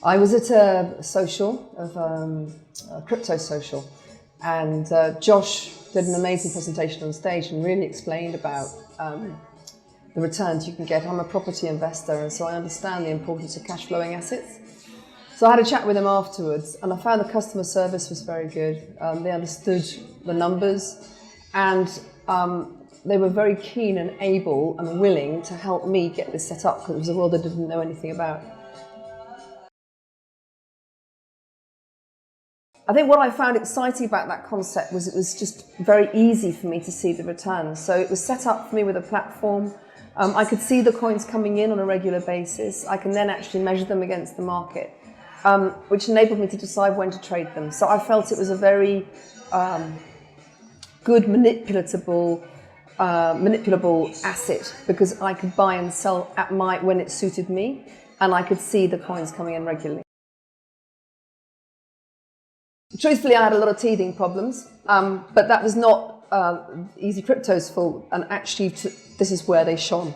I was at a social, a crypto social, and Josh did an amazing presentation on stage and really explained about the returns you can get. I'm a property investor, and so I understand the importance of cash flowing assets. So I had a chat with him afterwards, and I found the customer service was very good. They understood the numbers, and they were very keen and able and willing to help me get this set up, because it was a world I didn't know anything about. I think what I found exciting about that concept was it was just very easy for me to see the returns. So it was set up for me with a platform. I could see the coins coming in on a regular basis. I can then actually measure them against the market, which enabled me to decide when to trade them. So I felt it was a very good manipulable asset, because I could buy and sell at when it suited me, and I could see the coins coming in regularly. Truthfully, I had a lot of teething problems, but that was not Easy Crypto's fault, and actually this is where they shone.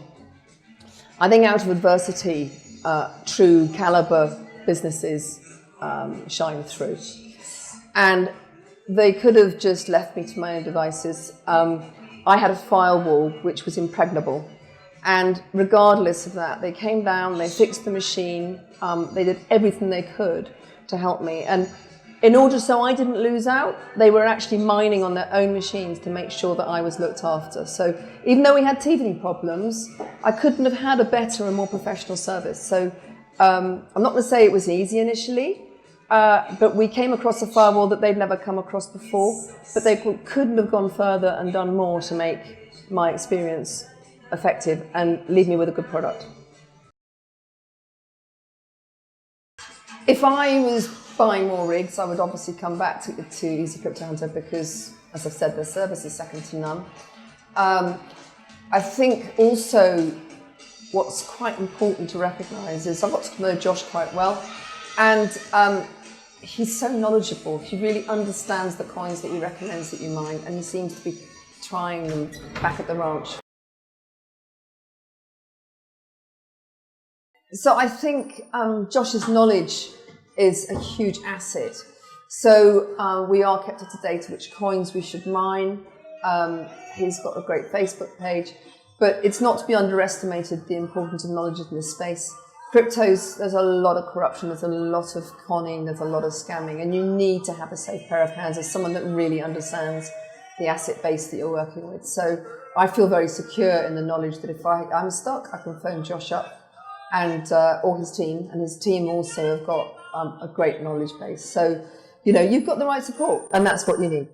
I think out of adversity, true caliber businesses shine through. And they could have just left me to my own devices. I had a firewall which was impregnable, and regardless of that, they came down, they fixed the machine, they did everything they could to help me. And in order so I didn't lose out, they were actually mining on their own machines to make sure that I was looked after. So even though we had teething problems, I couldn't have had a better and more professional service. So I'm not going to say it was easy initially, but we came across a firewall that they'd never come across before, but they couldn't have gone further and done more to make my experience effective and leave me with a good product. If I was buying more rigs, I would obviously come back to Easy Crypto Hunter because, as I've said, their service is second to none. I think also what's quite important to recognise is I've got to know Josh quite well, and he's so knowledgeable. He really understands the coins that he recommends that you mine, and he seems to be trying them back at the ranch. So I think Josh's knowledge is a huge asset. So we are kept up to date which coins we should mine. He's got a great Facebook page, but it's not to be underestimated the importance of knowledge in this space. Cryptos, there's a lot of corruption, there's a lot of conning, there's a lot of scamming, and you need to have a safe pair of hands as someone that really understands the asset base that you're working with. So I feel very secure in the knowledge that if I'm stuck, I can phone Josh up and or his team, and his team also have got a great knowledge base. So, you know, you've got the right support, and that's what you need.